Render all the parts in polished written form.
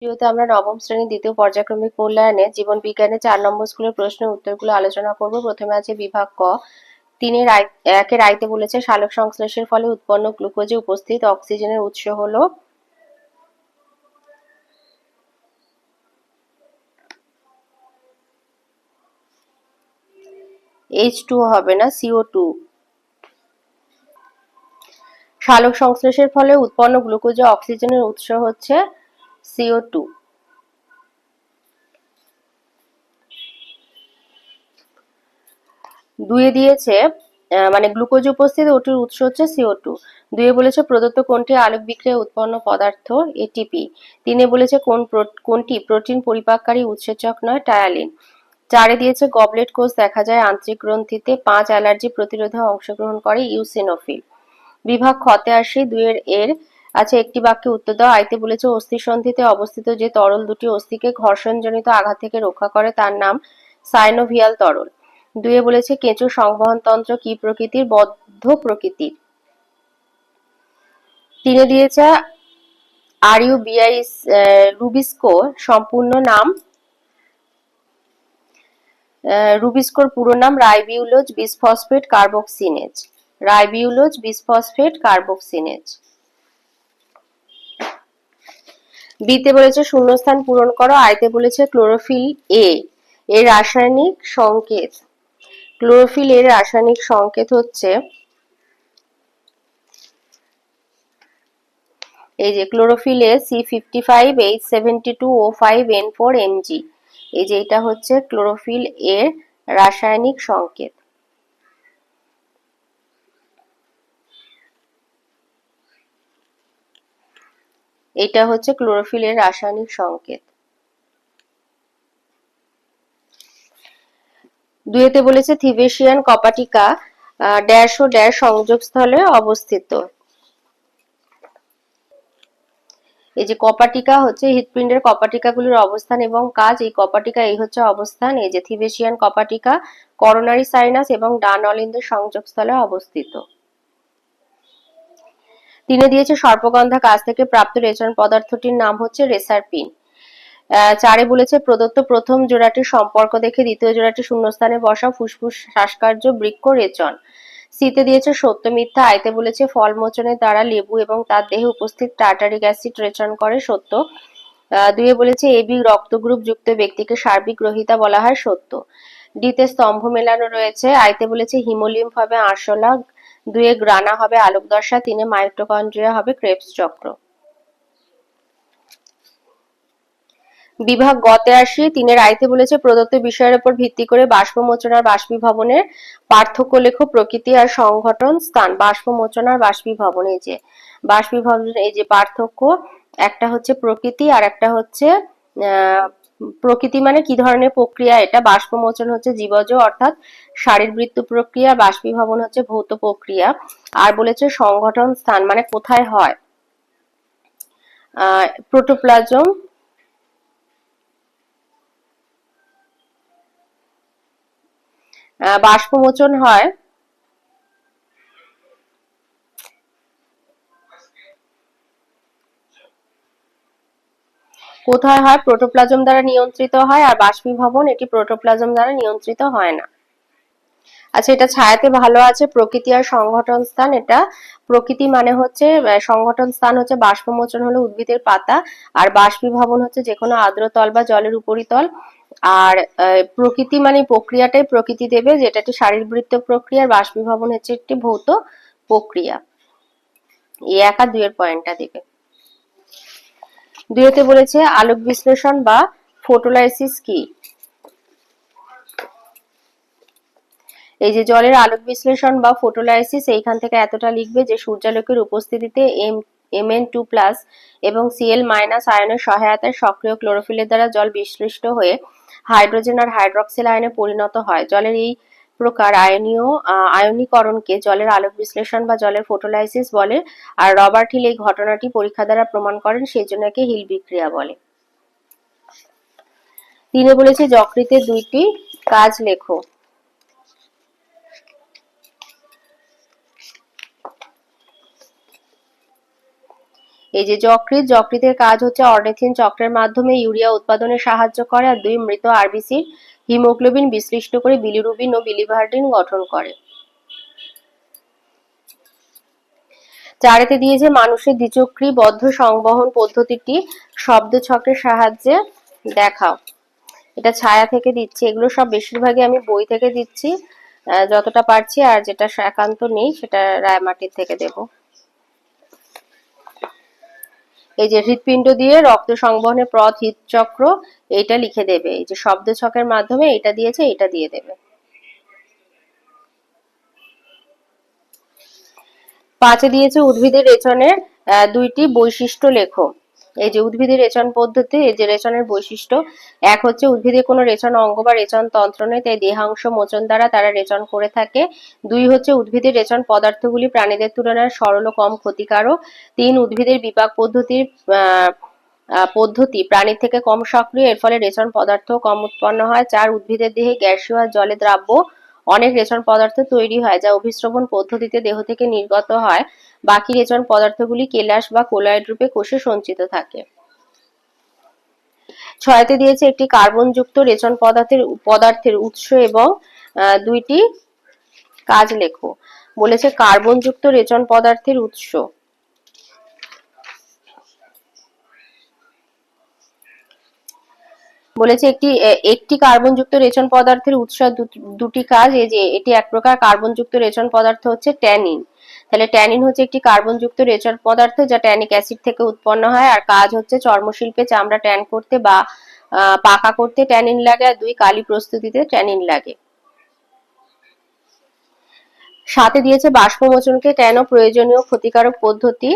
ভিডিওতে আমরা নবম শ্রেণীর দ্বিতীয় পর্যায়ক্রমিক মূল্যায়নে জীবন বিজ্ঞানে 4 নম্বর স্কুলের প্রশ্নের উত্তরগুলো আলোচনা করব। প্রথমে আছে বিভাগ ক। একের আইতে বলেছে সালোক সংশ্লেষের ফলে উৎপন্ন গ্লুকোজে উপস্থিত অক্সিজেনের উৎস হলো H2 হবে না, CO2। সালোক সংশ্লেষের ফলে উৎপন্ন গ্লুকোজে অক্সিজেনের উৎস হচ্ছে CO2। দুয়ে দিয়েছে মানে গ্লুকোজ উপস্থিত ওটির উৎস হচ্ছে CO2। দুয়ে বলেছে প্রদত্ত কোনটি আলোক বিক্রিয়ায় উৎপন্ন পদার্থ ATP। তিনে বলেছে কোনটি প্রোটিন পরিপাককারী উৎসেচক নয় টায়ালিন। চারে দিয়েছে গবলেট কোষ দেখা যায় আন্ত্রিক গ্রন্থিতে। 5 অ্যালার্জি প্রতিরোধে অংশগ্রহণ করে ইউসিনোফিল। বিভাগ খতে আসি। দুয়ের এর আছে একটি বাক্যে উত্তর দাও। আইতে বলেছে অস্থিসন্ধিতে অবস্থিত যে তরল দুটি অস্থিকে ঘর্ষণজনিত আঘাত থেকে রক্ষা করে তার নাম সাইনোভিয়াল তরল। দুয়ে বলেছে কেঁচোর সংবহন তন্ত্র কি প্রকৃতির? বদ্ধ প্রকৃতির। তিনে দিয়েছে রুবিস্কো সম্পূর্ণ নাম রুবিস্কোর পুরো নাম ribulose bisphosphate carboxylase. Ribulose bisphosphate carboxylase. বিতে বলেছে শূন্যস্থান পূরণ করো। আইতে বলেছে ক্লোরোফিল এ এর রাসায়নিক সংকেত। ক্লোরোফিল এর রাসায়নিক সংকেত হচ্ছে এই যে ক্লোরোফিল এ C55H72O5N4Mg। এই যে এটা হচ্ছে ক্লোরোফিল এর রাসায়নিক সংকেত। এটা হচ্ছে ক্লোরোফিল এর রাসায়নিক সংকেত। দুইতে বলেছে থিবেশিয়ান কপাটিকা ড্যাশ ও ড্যাশ সংযোগস্থলে অবস্থিত। এই যে কপাটিকা হচ্ছে হৃৎপিণ্ডের কপাটিকাগুলির অবস্থান এবং কাজ। এই কপাটিকা এই হচ্ছে অবস্থান। এই যে থিবেশিয়ান কপাটিকা করোনারি সাইনাস এবং ডান অলিন্দের সংযোগস্থলে অবস্থিত। তিনে দিয়েছে সর্পগন্ধা গাছ থেকে প্রাপ্ত রেচন পদার্থটির নাম হচ্ছে রেসারপিন। চারে বলেছে প্রদত্ত প্রথম জোড়াটির সম্পর্ক দেখে দ্বিতীয় জোড়াটি শূন্যস্থানে বসা ফুসফুস শ্বাসকার্য বৃক্ক রেচন। সিতে দিয়েছে সত্য মিথ্যা। আইতে বলেছে ফল মোচনের দ্বারা লেবু এবং তার দেহে উপস্থিত টার্টারিক অ্যাসিড রেচন করে সত্য। দুয়ে বলেছে এবি রক্ত গ্রুপ যুক্ত ব্যক্তিকে সার্বিক গ্রহিতা বলা হয় সত্য। ডিতে স্তম্ভ মেলানো রয়েছে। আইতে বলেছে হিমোলিম্ফ হবে আরশোলা। দুয়ে গ্রানা হবে আলোক দশা। তিনে মাইটোকন্ড্রিয়া হবে ক্রেবস চক্র। বিভাগ গতে আসি। তিনের আইতে বলেছে প্রদত্ত বিষয়ের উপর ভিত্তি করে বাষ্পমোচন আর বাষ্পীভবনের পার্থক্য লেখো। প্রকৃতি আর সংঘটন স্থান। বাষ্পমোচন আর বাষ্পীভবন। এই যে বাষ্পীভবন এই যে পার্থক্য, একটা হচ্ছে প্রকৃতি আর একটা হচ্ছে প্রকৃতি মানে কি ধরনের প্রক্রিয়া এটা। বাষ্পমোচন হচ্ছে জীবজ অর্থাৎ শারীরবৃত্ত প্রক্রিয়া। বাষ্পীভবন হচ্ছে ভৌত প্রক্রিয়া। আর বলেছে সংঘটন স্থান মানে কোথায় হয়। প্রোটোপ্লাজম। বাষ্পমোচন হয় কোথায় হয়? প্রোটোপ্লাজম দ্বারা নিয়ন্ত্রিত হয়। আর বাষ্পীভবন এটি প্রোটোপ্লাজম দ্বারা নিয়ন্ত্রিত হয় না। আচ্ছা, এটা ছায়াতে ভালো আছে। প্রকৃতি আর সংঘটন স্থান। এটা প্রকৃতি মানে হচ্ছে সংঘটন স্থান হচ্ছে বাষ্পমোচন হলো উদ্ভিদের পাতা, আর বাষ্পীভবন হচ্ছে যে কোনো আর্দ্রতল বা জলের উপরিতল। আর প্রকৃতি মানে প্রক্রিয়াটাই প্রকৃতি দেবে, যেটা একটি শারীরবৃত্ত প্রক্রিয়া। বাষ্পীভবন হচ্ছে একটি ভৌত প্রক্রিয়া। এই 1 আর 2 এর পয়েন্টটা দেবে। দুইতে বলেছে আলোক বিশ্লেষণ বা ফটোলাইসিস কি। এই যে জলের আলোক বিশ্লেষণ বা ফটোলাইসিস, এইখান থেকে এতটা লিখবে যে সূর্যালোকের উপস্থিতিতে Mn2+ এবং Cl- আয়নের সহায়তায় সক্রিয় ক্লোরোফিলের দ্বারা জল বিশ্লিষ্ট হয়ে হাইড্রোজেন আর হাইড্রক্সিল আয়নে পরিণত হয়। জলের এই প্রকার আয়নীকরণকে জলের আলোক বিশ্লেষণ বা জলের ফটোলাইসিস বলে। আর রবার্ট হিল এই ঘটনাটি পরীক্ষা দ্বারা প্রমাণ করেন, সেই জন্য একে হিল বিক্রিয়া বলে। তিনে বলেছে যকৃতের 2টি কাজ লেখো। এই যে যকৃতের কাজ হচ্ছে অর্নিথিন চক্রের মাধ্যমে ইউরিয়া উৎপাদনে সাহায্য করে। আর 2 মৃত আরবিসির হিমোগ্লোবিন বিশ্লিষ্ট করে বিলিরুবিন ও বিলিভার্ডিন গঠন করে। 4 দিয়েছে মানুষের দ্বিচক্রী বদ্ধ সংবহন পদ্ধতিটি শব্দ ছকের সাহায্যে দেখাও। এটা ছায়া থেকে দিচ্ছি, এগুলো সব বেশিরভাগই আমি বই থেকে দিচ্ছি যতটা পারছি, আর যেটা একান্ত নেই সেটা রায়মাটির থেকে দেব। এই যে হৃৎপিণ্ড দিয়ে রক্ত সংবহনের পথ হৃদচক্র, এইটা লিখে দেবে। এই যে শব্দ ছকের মাধ্যমে এটা দিয়েছে, এটা দিয়ে দেবে। 5 দিয়েছে উদ্ভিদের রেচনের 2টি বৈশিষ্ট্য লেখো। এই যে উদ্ভিদের রেচন পদ্ধতি, এই যে রেচনের বৈশিষ্ট্য, 1 হচ্ছে উদ্ভিদে কোনো রেচন অঙ্গ বা রেচন তন্ত্র নেই, তাই দেহাংশ মোচন দ্বারা তারা রেচন করে থাকে। 2 হচ্ছে উদ্ভিদের রেচন পদার্থগুলি প্রাণীদের তুলনায় সরল ও কম ক্ষতিকারক। 3 উদ্ভিদের বিপাক পদ্ধতি প্রাণীর থেকে কম সক্রিয়, এর ফলে রেচন পদার্থ কম উৎপন্ন হয়। 4 উদ্ভিদের দেহে গ্যাসীয় আর জলে দ্রাব্য অনেক রেচন পদার্থ তৈরি হয়, যা অভিস্রবণ পদ্ধতিতে দেহ থেকে নির্গত হয়। বাকি রেচন পদার্থগুলি কেলাস বা কোলয়েড রূপে কোষে সঞ্চিত থাকে। 6 দিয়েছে একটি কার্বনযুক্ত রেচন পদার্থের উৎস এবং 2টি কাজ লেখো। বলেছে কার্বনযুক্ত রেচন পদার্থের উৎস। বলেছে একটি কার্বনযুক্ত রেচন পদার্থের উৎস, 2টি কাজ। এই যে এটি এক প্রকার কার্বনযুক্ত রেচন পদার্থ হচ্ছে ট্যানিন। তাহলে ট্যানিন হচ্ছে একটি কার্বনযুক্ত রেচন পদার্থ যা ট্যানিক অ্যাসিড থেকে উৎপন্ন হয়। আর কাজ হচ্ছে চর্মশিল্পে চামড়া ট্যান করতে বা পাকা করতে ট্যানিন লাগে। আর 2 কালি প্রস্তুতিতে ট্যানিন লাগে। 7 দিয়েছে বাষ্পমোচনকে কেন প্রয়োজনীয় ক্ষতিকারক পদ্ধতি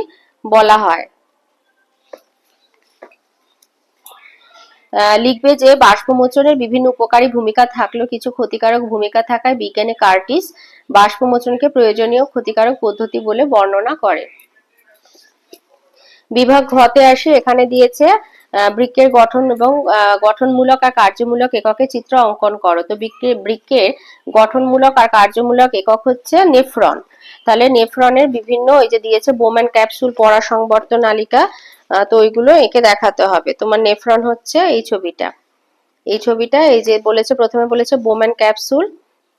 বলা হয়। লিখবে যে বাষ্পমোচনের বিভিন্ন উপকারী ভূমিকা থাকলেও কিছু ক্ষতিকারক ভূমিকা থাকায় বিজ্ঞানী কার্টিস বাষ্পমোচনকে প্রয়োজনীয় ক্ষতিকারক পদ্ধতি বলে বর্ণনা করে। বিভাগ ঘতে আসি, এখানে দিয়েছে বৃক্কের গঠন এবং গঠনমূলক আর কার্যমূলক এককে চিত্র অঙ্কন করো। তো বৃক্কের গঠনমূলক আর কার্যমূলক একক হচ্ছে নেফ্রন। তাহলে নেফ্রনের বিভিন্ন, এই যে দিয়েছে বোম্যান ক্যাপসুল, পরা সংবর্ত নালিকা, তো ওইগুলো এঁকে দেখাতে হবে। তোমার নেফ্রন হচ্ছে এই ছবিটা, এই যে বলেছে প্রথমে বলেছে বোম্যান ক্যাপসুল,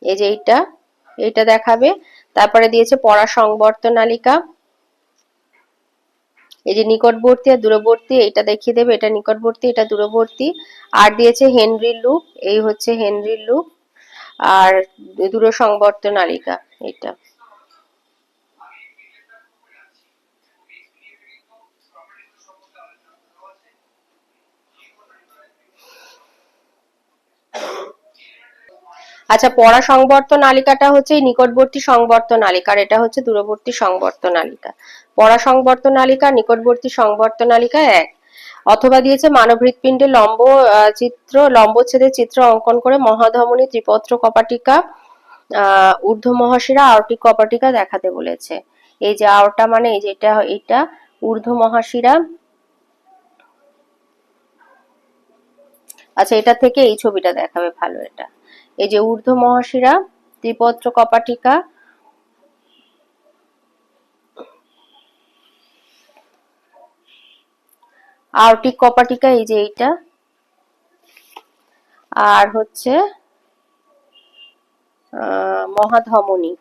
এই যে এইটা দেখাবে। তারপরে দিয়েছে পরা সংবর্ত নালিকা, এই যে নিকটবর্তী আর দূরবর্তী, এটা দেখিয়ে দেবে, এটা নিকটবর্তী, এটা দূরবর্তী। আর দিয়েছে হেনরি লুপ, এই হচ্ছে হেনরি লুপ। আর দূর সংবর্ত নালিকা এটা। আচ্ছা, পরা সংবর্ত নালিকাটা হচ্ছে এই নিকটবর্তী সংবর্ত নালিকা, আর এটা হচ্ছে দূরবর্তী সংবর্ত নালিকা। পরা সংবর্ত নালিকা, নিকটবর্তী সংবর্ত নালিকা এক। অথবা দিয়েছে মানব হৃৎপিণ্ডের লম্বচ্ছেদের চিত্র অঙ্কন করে মহাধমনী, ত্রিপত্র কপাটিকা, ঊর্ধ্ব মহাশিরা, আর্টিক কপাটিকা দেখাতে বলেছে। এই যে আওরটা মানে এই যে এটা ঊর্ধ্ব মহাশিরা। আচ্ছা, এটা থেকে এই ছবিটা দেখাবে ভালো। এটা এই যে ঊর্ধ্ব মহাশিরা, ত্রিপত্র কপাটিকা, আর্টিক কপাটিকা, এই যে এইটা, আর হচ্ছে মহাধমনী,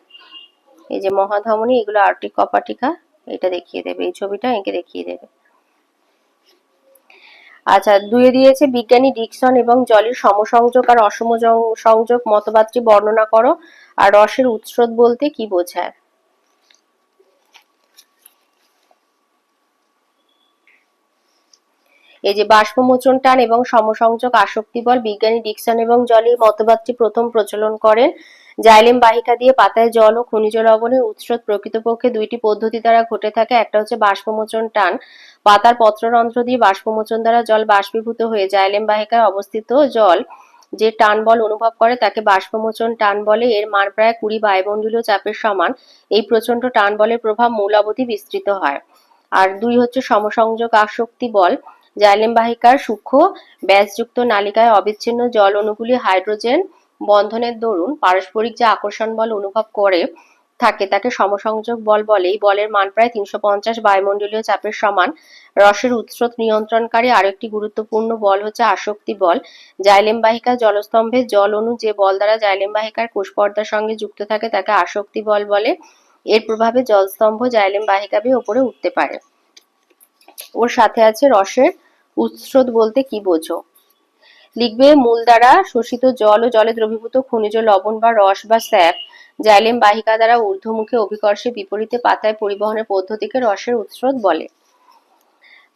এই যে মহাধমনী, এগুলো আর্টিক কপাটিকা। এটা দেখিয়ে দেবে, এই ছবিটা এঁকে দেখিয়ে দেবে। আচ্ছা, 2 দিয়েছে বিজ্ঞানী ডিকসন এবং জলের সমসংযোগ আর অসম সংযোগ মতবাদটি বর্ণনা করো। আর রসের উৎস বলতে কি বোঝায়। এই যে বাষ্পমোচন টান এবং সমসংযোগ আসক্তি বল, বিজ্ঞানী ডিকসন এবং জল এই মতবাদটি প্রথম প্রচলন করেন। জাইলেম বাহিকা দিয়ে পাতায় জল ও খনিজ লবণের উৎস প্রকৃতপক্ষে 2টি পদ্ধতি দ্বারা ঘটে থাকে। একটা হচ্ছে বাষ্পমোচন টান, পাতার পত্ররন্ধ্র দিয়ে বাষ্পমোচন দ্বারা জল বাষ্পীভূত হয়ে জাইলেম বাহিকায় অবস্থিত জল যে টান বল অনুভব করে তাকে বাষ্পমোচন টান বলে। এর মান প্রায় 20 বায়ুমণ্ডলীয় চাপের সমান। এই প্রচন্ড টান বলের প্রভাব মূল অবধি বিস্তৃত হয়। আর 2 হচ্ছে সমসংযোগ আসক্তি বল, জাইলেম বাহিকার সূক্ষ্ম ব্যাসযুক্ত নালিকায় অবিচ্ছিন্ন জল অণুগুলি হাইড্রোজেন বন্ধনের দরুন পারস্পরিক যে আকর্ষণ বল অনুভব করে থাকে তাকে সমসংযোগ বল বলে। এই বলের মান প্রায় 350 বায়ুমণ্ডলীয় চাপের সমান। রসের উৎস নিয়ন্ত্রণকারী আরেকটি গুরুত্বপূর্ণ বল হচ্ছে আসক্তি বল। জাইলেম বাহিকা জলস্তম্ভের জল অণু যে বল দ্বারা জাইলেম বাহিকার কোষপর্দার সঙ্গে যুক্ত থাকে তাকে আসক্তি বল বলে। এর প্রভাবে জলস্তম্ভ জাইলেম বাহিকা বেয়ে ওপরে উঠতে পারে। ওর সাথে আছে রসের উৎস বলতে কি বোঝো? লিখবে মূল দ্বারা শোষিত জল ও জলে দ্রবীভূত খনিজ লবণ বা রস বা স্যাপ জাইলেম বাহিকা দ্বারা ঊর্ধ্বমুখে অভিকর্ষে বিপরীতে পাতায় পরিবহনের পদ্ধতিকে রসের উৎস বলে।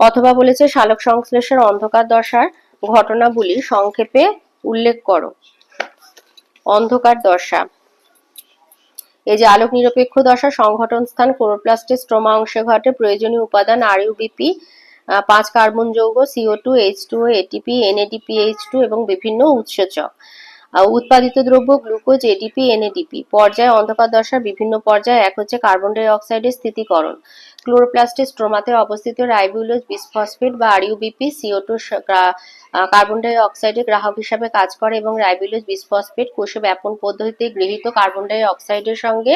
অথবা বলেছে সালোক সংশ্লেষের অন্ধকার দশার ঘটনাবলী সংক্ষেপে উল্লেখ করো। অন্ধকার দশা, এই যে আলোক নিরপেক্ষ দশা সংঘটন স্থান ক্লোরোপ্লাস্টের স্ট্রোমা অংশে ঘটে। প্রয়োজনীয় উপাদান আরইউবিপি, 5 কার্বন যৌগ, CO2, H2O, ATP, NADPH2 এবং বিভিন্ন উৎসেচক। উৎপাদিত দ্রব্য গ্লুকোজ, এডিপি, এনএডিপি। পর্যায় অন্ধকার দশার বিভিন্ন পর্যায়। এক হচ্ছে কার্বন ডাই অক্সাইডের স্থিতিকরণ। ক্লোরোপ্লাস্টের স্ট্রোমাতে অবস্থিত রাইবোলোজ বিসফসফেট বা আরইউবিপি CO2 কার্বন ডাই অক্সাইডের গ্রাহক হিসাবে কাজ করে এবং রাইবোলোজ বিসফসফেট কোষে ব্যাপন পদ্ধতিতে গৃহীত কার্বন ডাই অক্সাইডের সঙ্গে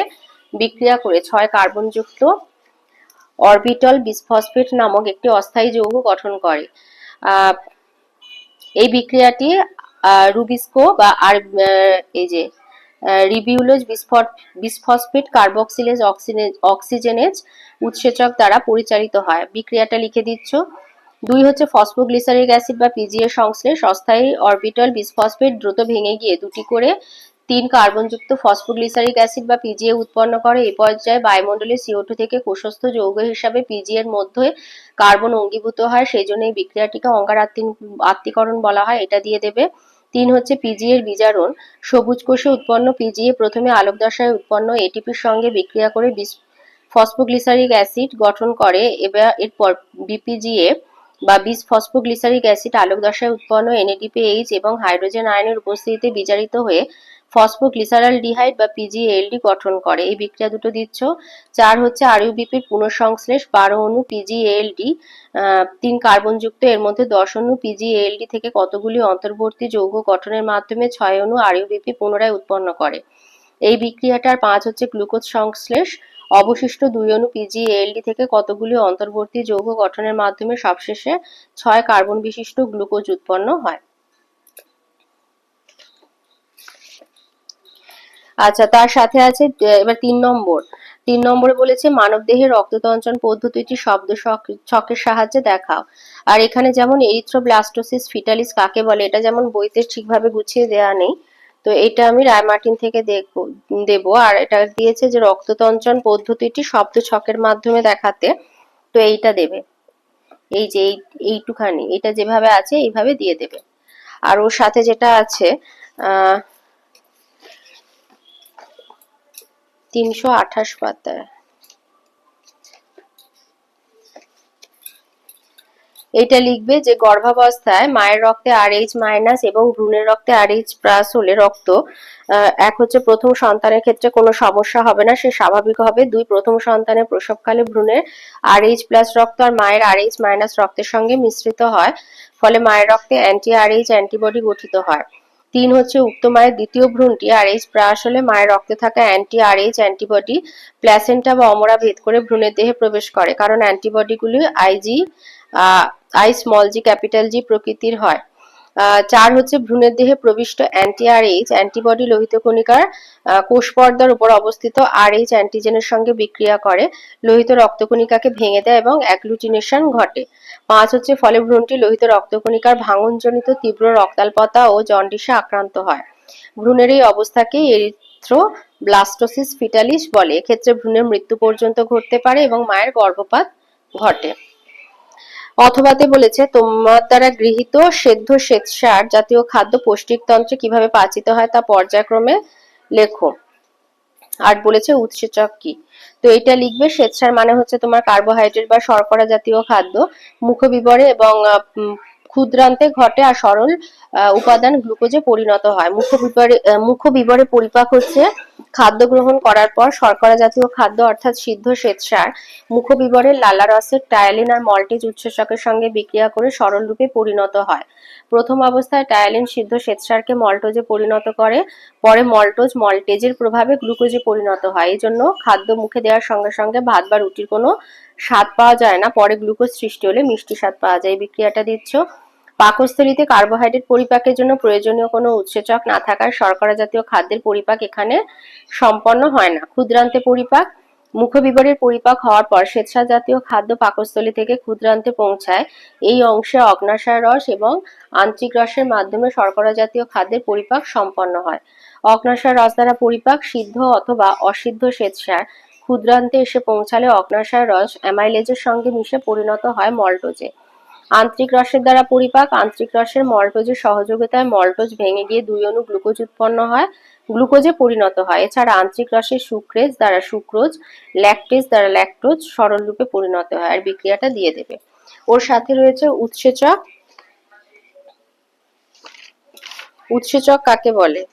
বিক্রিয়া করে 6 কার্বনযুক্ত অরবিটাল বিসফসফেট নামক একটি অস্থায়ী যৌগ গঠন করে। এই বিক্রিয়াটি রুবিস্কো বা এই যে রিবিউলোজ বিসফসফেট কার্বক্সিলেজ অক্সিজেনেজ উৎসেচক দ্বারা পরিচালিত হয়। বিক্রিয়াটা লিখে দিচ্ছ। 2 হচ্ছে ফসফোগ্লিসারিক অ্যাসিড বা পিজিএ সংশ্লেষ। অস্থায়ী অরবিটাল বিসফসফেট দ্রুত ভেঙে গিয়ে দুটি করে 3 কার্বনযুক্ত ফসফোগ্লিসারিক অ্যাসিড বা পিজিএ উৎপন্ন করে। এই পর্যায়ে বায়ুমণ্ডলে CO2 থেকে কোষস্থ যৌগ হিসাবে পিজিএ এর মধ্যে কার্বন অঙ্গীভূত হয়, সেই জন্য এই বিক্রিয়াটিকে অঙ্গার আত্তীকরণ বলা হয়। এটা দিয়ে দেবে। 3 হচ্ছে পিজিএ এর বিজারণ। সবুজ কোষে উৎপন্ন পিজিএ প্রথমে আলোক দশায় উৎপন্ন এটিপির সঙ্গে বিক্রিয়া করে ফসফোগ্লিসারিক অ্যাসিড গঠন করে। এবার এরপর বিপিজিএ বা বিসফসফোগ্লিসারিক অ্যাসিড আলোক দশায় উৎপন্ন NADPH এবং হাইড্রোজেন আয়নের উপস্থিতিতে বিজারিত হয়ে ফসফোগ্লিসারালডিহাইড বা পিজিএলডি গঠন করে। এই বিক্রিয়া দুটো দিচ্ছ। 4 হচ্ছে আরইউবিপির পুনঃসংশ্লেষ। 12 অণু পিজিএলডি 3 কার্বনযুক্ত, এর মধ্যে 10 অণু পিজিএলডি থেকে কতগুলি অন্তর্বর্তী যৌগ গঠনের মাধ্যমে 6 অণু আরইউবিপি পুনরায় উৎপন্ন করে। এই বিক্রিয়াটার 5 হচ্ছে গ্লুকোজ সংশ্লেষ। অবশিষ্ট 2 অণু পিজিএলডি থেকে কতগুলি অন্তর্বর্তী যৌগ গঠনের মাধ্যমে সবশেষে 6 কার্বন বিশিষ্ট গ্লুকোজ উৎপন্ন হয়। আচ্ছা, তার সাথে আছে এবার 3 নম্বরে বলেছে মানবদেহের রক্ততঞ্চন পদ্ধতিটি শব্দ ছকের সাহায্যে দেখাও। আর এখানে যেমন এরিথ্রোব্লাস্টোসিস ফিটালিস কাকে বলে এটা যেমন বইতে ঠিকভাবে গুছিয়ে দেয়া নেই, তো এটা আমি রায়মার্টিন থেকে দেব। আর এটা দিয়েছে যে রক্ততঞ্চন পদ্ধতিটি শব্দ ছকের মাধ্যমে দেখাতে, তো এইটা দেবে। এই যে এইটুখানি এটা যেভাবে আছে এইভাবে দিয়ে দেবে। আর ওর সাথে যেটা আছে 328 পাতায় এটা লিখবে যে গর্ভাবস্থায় মায়ের রক্তে RH- এবং ভ্রূণের রক্তে RH+ হলে রক্ত এক হচ্ছে প্রথম সন্তানের ক্ষেত্রে কোনো সমস্যা হবে না, সে স্বাভাবিক হবে। 2 প্রথম সন্তানের প্রসবকালে ভ্রূণের RH+ রক্ত আর মায়ের RH- রক্তের সঙ্গে মিশ্রিত হয়, ফলে মায়ের রক্তে অ্যান্টি-RH অ্যান্টিবডি গঠিত হয়। 3 হচ্ছে উক্ত মায়ের দ্বিতীয় ভ্রূণটি RH+ হলে মায়ের রক্তে থাকা অ্যান্টি-RH অ্যান্টিবডি প্ল্যাসেন্টা বা অমরা ভেদ করে ভ্রূণের দেহে প্রবেশ করে, কারণ অ্যান্টিবডিগুলি I/G প্রকৃতির হয়। 4 হচ্ছে ভ্রূণের দেহে প্রবিষ্ট অ্যান্টি-RH অ্যান্টিবডি লোহিত কণিকার কোষপর্দার উপর অবস্থিত RH অ্যান্টিজেনের সঙ্গে বিক্রিয়া করে লোহিত রক্তকণিকাকে ভেঙে দেয় এবং অ্যাগ্লুটিনেশন ঘটে। 5 হচ্ছে ফলে ভ্রূণটি লোহিত রক্তকণিকার ভাঙনজনিত তীব্র রক্তাল্পতা ও জন্ডিসে আক্রান্ত হয়। ভ্রূণের এই অবস্থাকে এরিথ্রোব্লাস্টোসিস ফিটালিস বলে। এক্ষেত্রে ভ্রূণের মৃত্যু পর্যন্ত ঘটতে পারে এবং মায়ের গর্ভপাত ঘটে। অথবাতে বলেছে তোমার দ্বারা গৃহীত সেদ্ধ শ্বেতসার জাতীয় খাদ্য পৌষ্টিকতন্ত্রে কিভাবে পাচিত হয় তা পর্যায়ক্রমে লেখো। আর বলেছে উৎসেচক কি, তো এটা লিখবে শ্বেতসার মানে হচ্ছে তোমার কার্বোহাইড্রেট বা শর্করা জাতীয় খাদ্য, মুখবিবরে এবং ক্ষুদ্রান্তে ঘটে আর সরল উপাদান গ্লুকোজে পরিণত হয়। মুখবিবরে পরিপাক হচ্ছে খাদ্য গ্রহণ করার পর শর্করা জাতীয় খাদ্য অর্থাৎ সিদ্ধ শ্বেতসার মুখবিবরের লালারসের টায়ালিন আর মল্টেজ উৎসেচকের সঙ্গে বিক্রিয়া করে সরল রূপে পরিণত হয়। প্রথম অবস্থায় টায়ালিন সিদ্ধ শ্বেতসারকে মল্টোজে পরিণত করে, পরে মল্টোজ মল্টেজের প্রভাবে গ্লুকোজে পরিণত হয়। এই জন্য খাদ্য মুখে দেওয়ার সঙ্গে সঙ্গে ভাত বা রুটির কোনো স্বাদ পাওয়া যায় না, পরে গ্লুকোজ সৃষ্টি হলে মিষ্টি স্বাদ পাওয়া যায়। এই বিক্রিয়াটা দিচ্ছ। পাকস্থলীতে কার্বোহাইড্রেট পরিপাকের জন্য প্রয়োজনীয় কোনো উৎসেচক না থাকায় শর্করা জাতীয় খাদ্যের পরিপাক এখানে সম্পন্ন হয় না। ক্ষুদ্রান্তে পরিপাক, মুখবিবরের পরিপাক হওয়ার পর শ্বেতসার জাতীয় খাদ্য পাকস্থলী থেকে ক্ষুদ্রান্তে পৌঁছায়। এই অংশে অগ্ন্যাশয় রস এবং আন্ত্রিক রসের মাধ্যমে শর্করা জাতীয় খাদ্যের পরিপাক সম্পন্ন হয়। অগ্ন্যাশয় রস দ্বারা পরিপাক সিদ্ধ অথবা অসিদ্ধ শ্বেতসার ক্ষুদ্রান্তে এসে পৌঁছালে অগ্ন্যাশয় রস অ্যামাইলেজের সঙ্গে মিশে পরিণত হয় মল্টোজে। আন্ত্রিক রসের দ্বারা পরিপাক, আন্ত্রিক রসের মল্টোজের সহযোগিতায় মল্টোজ ভেঙে গিয়ে দুই অণু গ্লুকোজ উৎপন্ন হয়, গ্লুকোজে পরিণত হয়। এছাড়া আন্ত্রিক রসের সুক্রেজ দ্বারা সুক্রোজ, ল্যাকটেজ দ্বারা ল্যাকটোজ সরল রূপে পরিণত হয়। আর বিক্রিয়াটা দিয়ে দেবে। ওর সাথে রয়েছে উৎসেচক। উৎসেচক কাকে বলে?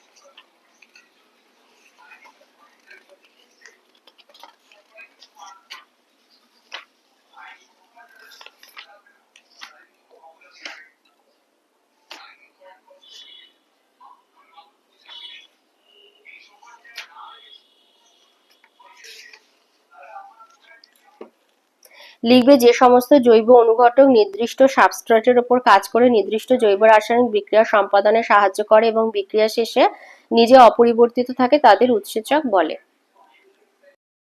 লিখবে যে সমস্ত জৈব অনুঘটক নির্দিষ্ট সাবস্ট্রেটের উপর কাজ করে নির্দিষ্ট জৈব রাসায়নিক বিক্রিয়া সম্পাদনে সাহায্য করে এবং বিক্রিয়া শেষে নিজে অপরিবর্তিত থাকে তাদের উৎসেচক বলে।